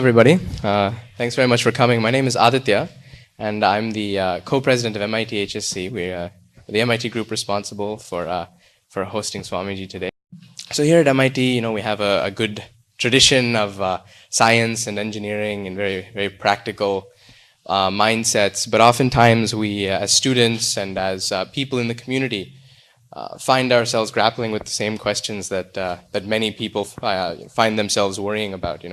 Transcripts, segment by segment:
everybody. Thanks very much for coming. My name is Aditya, and I'm the co-president of MIT HSC. We're the MIT group responsible for hosting Swamiji today. So here at MIT, we have a good tradition of science and engineering and very, very practical mindsets. But oftentimes we, as students and as people in the community, find ourselves grappling with the same questions that many people find themselves worrying about.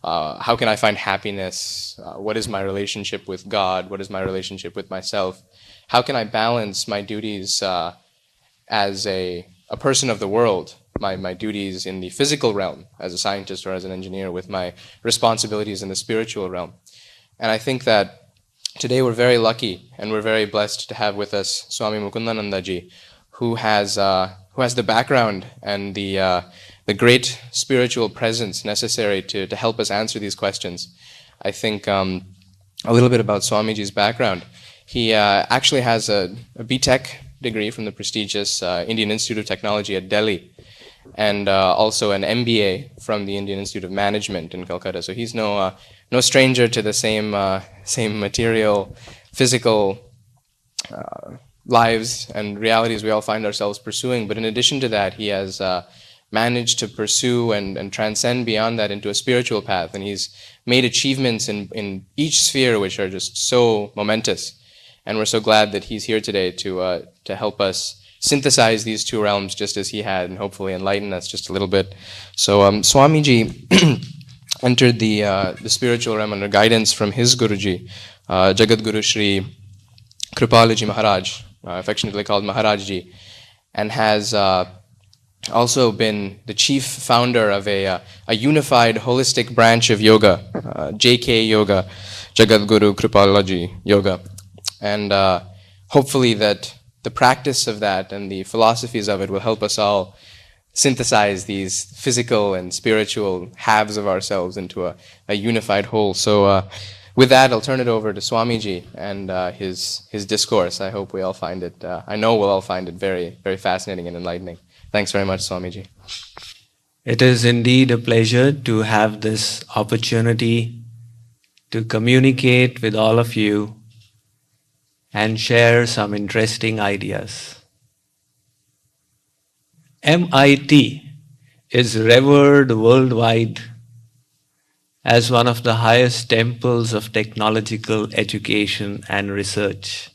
How can I find happiness? What is my relationship with God? What is my relationship with myself? How can I balance my duties as a person of the world, my duties in the physical realm as a scientist or as an engineer, with my responsibilities in the spiritual realm? And I think that today we're very lucky and we're very blessed to have with us Swami Mukundananda ji, who has the background and the great spiritual presence necessary to help us answer these questions. I think a little bit about Swamiji's background. He actually has a B.Tech degree from the prestigious Indian Institute of Technology at Delhi, and also an MBA from the Indian Institute of Management in Calcutta. So he's no stranger to the same material, physical lives and realities we all find ourselves pursuing. But in addition to that, he has managed to pursue and transcend beyond that into a spiritual path. And he's made achievements in each sphere which are just so momentous. And we're so glad that he's here today to help us synthesize these two realms just as he had, and hopefully enlighten us just a little bit. So Swamiji entered the spiritual realm under guidance from his Guruji, Jagat Guru Shri Kripalaji Maharaj, affectionately called Maharajji, and has also been the chief founder of a unified holistic branch of yoga, JK Yoga, Jagat Guru Kripalaji Yoga. And hopefully that the practice of that and the philosophies of it will help us all synthesize these physical and spiritual halves of ourselves into a unified whole. So with that, I'll turn it over to Swamiji and his discourse. I hope we all find it, I know we'll all find it very, very fascinating and enlightening. Thanks very much, Swamiji. It is indeed a pleasure to have this opportunity to communicate with all of you and share some interesting ideas. MIT is revered worldwide as one of the highest temples of technological education and research.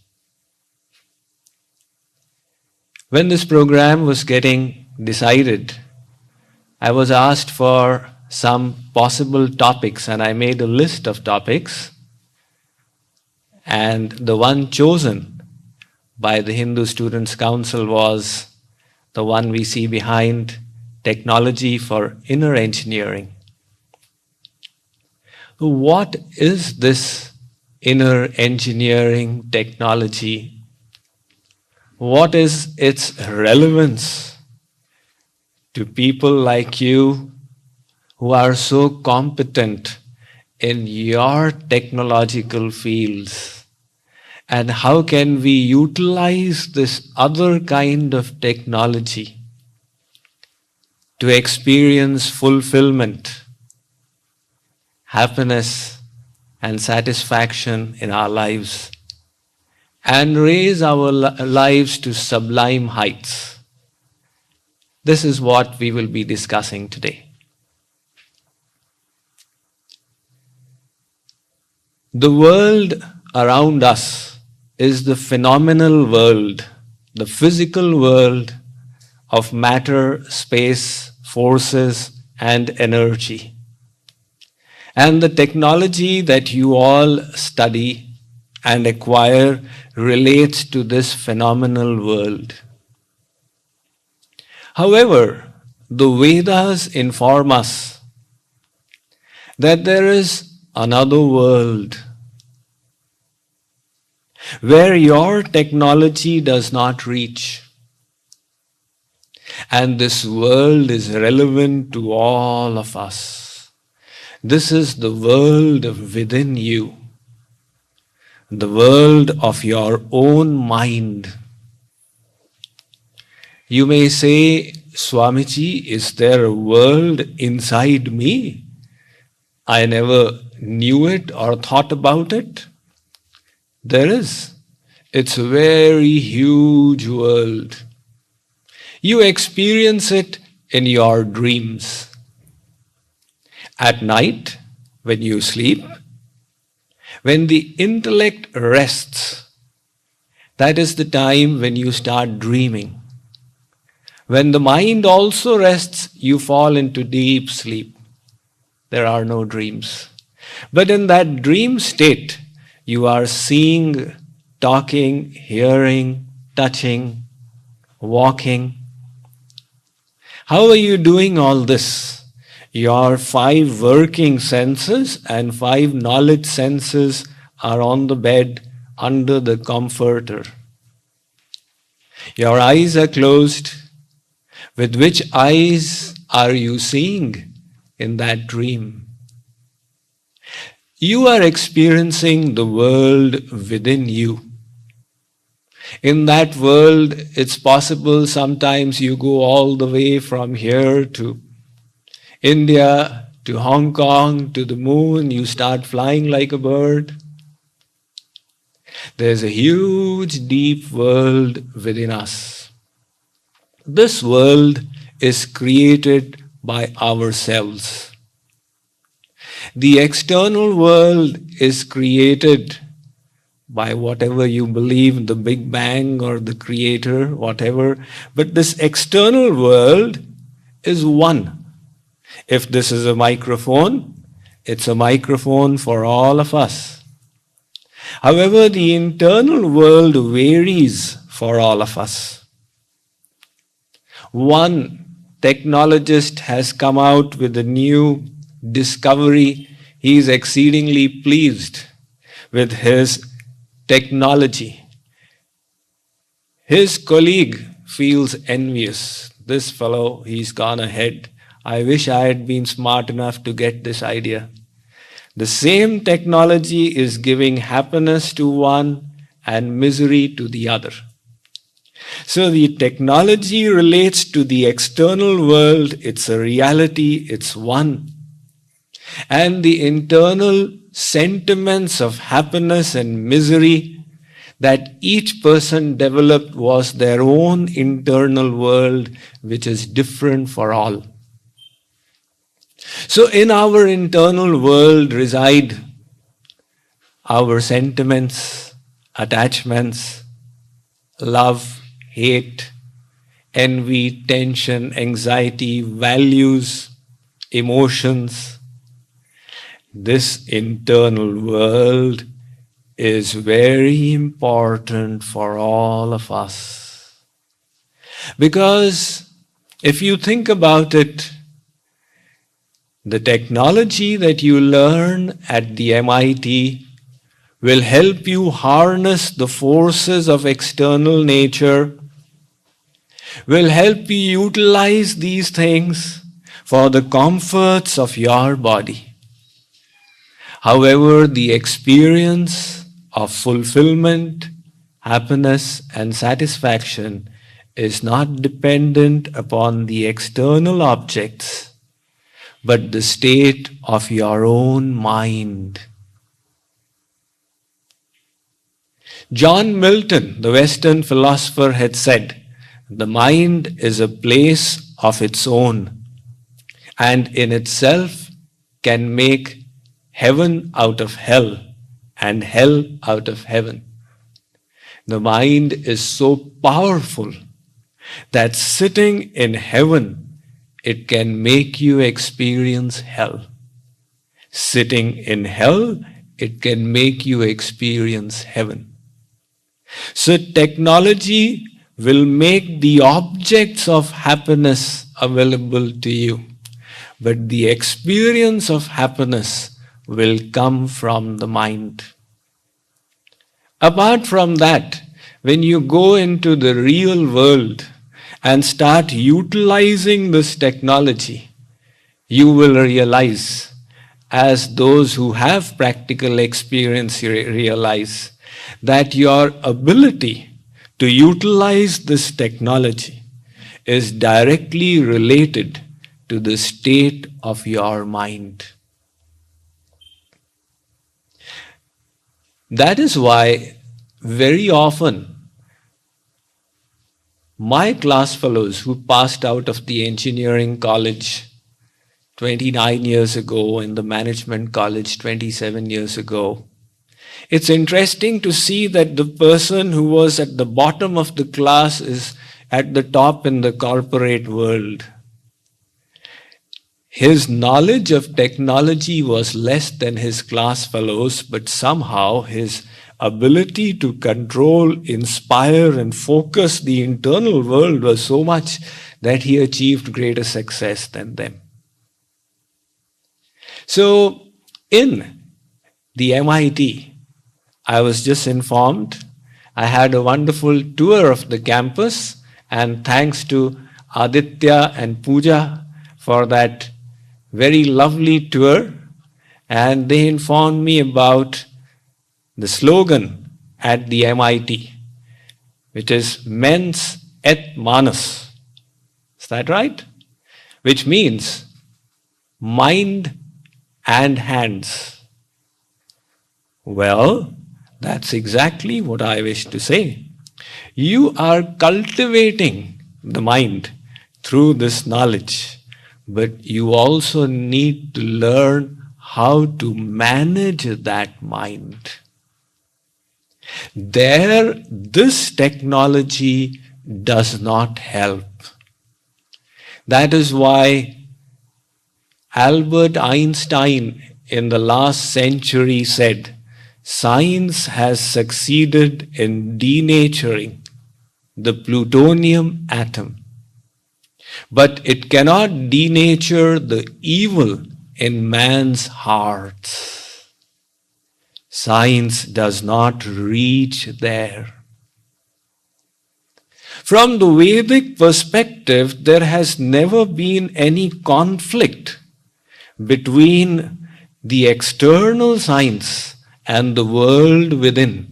When this program was getting decided, I was asked for some possible topics, and I made a list of topics. And the one chosen by the Hindu Students' Council was the one we see behind, technology for inner engineering. What is this inner engineering technology? What is its relevance to people like you who are so competent in your technological fields? And how can we utilize this other kind of technology to experience fulfillment, happiness, and satisfaction in our lives, and raise our lives to sublime heights? This is what we will be discussing today. The world around us is the phenomenal world, the physical world of matter, space, forces, and energy. And the technology that you all study and acquire relates to this phenomenal world. However, the Vedas inform us that there is another world where your technology does not reach. And this world is relevant to all of us. This is the world within you, the world of your own mind. You may say, Swamiji, is there a world inside me? I never knew it or thought about it. There is. It's a very huge world. You experience it in your dreams. At night, when you sleep, when the intellect rests, that is the time when you start dreaming. When the mind also rests, you fall into deep sleep. There are no dreams. But in that dream state, you are seeing, talking, hearing, touching, walking. How are you doing all this? Your 5 working senses and 5 knowledge senses are on the bed under the comforter. Your eyes are closed. With which eyes are you seeing in that dream? You are experiencing the world within you. In that world, it's possible sometimes you go all the way from here to India, to Hong Kong, to the moon, you start flying like a bird. There's a huge, deep world within us. This world is created by ourselves. The external world is created by whatever you believe, the Big Bang or the Creator, whatever. But this external world is one. If this is a microphone, it's a microphone for all of us. However, the internal world varies for all of us. One technologist has come out with a new discovery. He is exceedingly pleased with his technology. His colleague feels envious. This fellow, he's gone ahead. I wish I had been smart enough to get this idea. The same technology is giving happiness to one and misery to the other. So the technology relates to the external world. It's a reality. It's one. And the internal sentiments of happiness and misery that each person developed was their own internal world, which is different for all. So in our internal world reside our sentiments, attachments, love, hate, envy, tension, anxiety, values, emotions. This internal world is very important for all of us. Because if you think about it, the technology that you learn at the MIT will help you harness the forces of external nature, will help you utilize these things for the comforts of your body. However, the experience of fulfillment, happiness, and satisfaction is not dependent upon the external objects, but the state of your own mind. John Milton, the Western philosopher, had said, "The mind is a place of its own, and in itself can make heaven out of hell and hell out of heaven." The mind is so powerful that sitting in heaven, it can make you experience hell. Sitting in hell, it can make you experience heaven. So technology will make the objects of happiness available to you, but the experience of happiness will come from the mind. Apart from that, when you go into the real world and start utilizing this technology, you will realize, as those who have practical experience realize, that your ability to utilize this technology is directly related to the state of your mind. That is why very often my class fellows who passed out of the engineering college 29 years ago and the management college 27 years ago, it's interesting to see that the person who was at the bottom of the class is at the top in the corporate world. His knowledge of technology was less than his class fellows, but somehow his ability to control, inspire, and focus the internal world was so much that he achieved greater success than them. So, in the MIT, I was just informed, I had a wonderful tour of the campus, and thanks to Aditya and Pooja for that very lovely tour, and they informed me about the slogan at the MIT, which is Mens et Manus. Is that right? Which means mind and hands. Well, that's exactly what I wish to say. You are cultivating the mind through this knowledge, but you also need to learn how to manage that mind. There, this technology does not help. That is why Albert Einstein in the last century said, science has succeeded in denaturing the plutonium atom, but it cannot denature the evil in man's hearts. Science does not reach there. From the Vedic perspective, there has never been any conflict between the external science and the world within.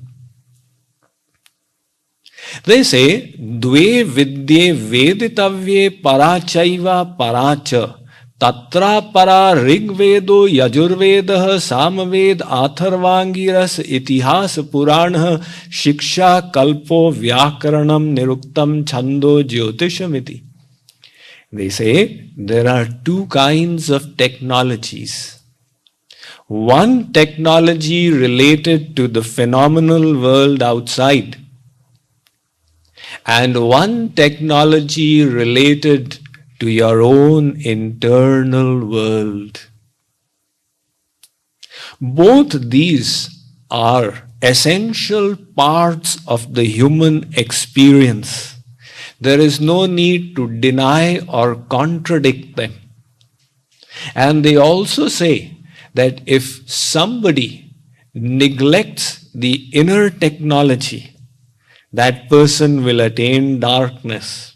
They say, Dve vidye veditavye parachaiva paracha tatra para rigvedo yajurvedah samaved atharvangiras itihas purana shiksha kalpo vyakaranam niruktam chando jyotishamiti. They say there are two kinds of technologies. One technology related to the phenomenal world outside, and one technology related to your own internal world. Both these are essential parts of the human experience. There is no need to deny or contradict them. And they also say that if somebody neglects the inner technology, that person will attain darkness.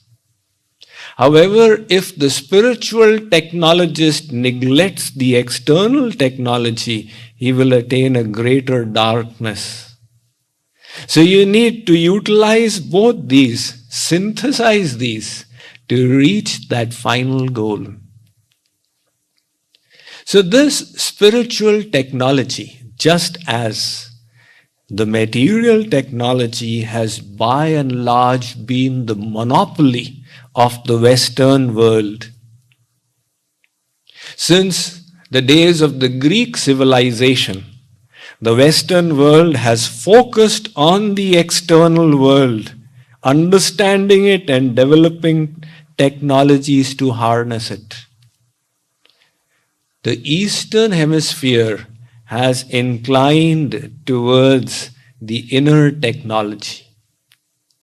However, if the spiritual technologist neglects the external technology, he will attain a greater darkness. So you need to utilize both these, synthesize these to reach that final goal. So this spiritual technology, just as the material technology has by and large been the monopoly of the Western world. Since the days of the Greek civilization, the Western world has focused on the external world, understanding it and developing technologies to harness it. The Eastern Hemisphere has inclined towards the inner technology.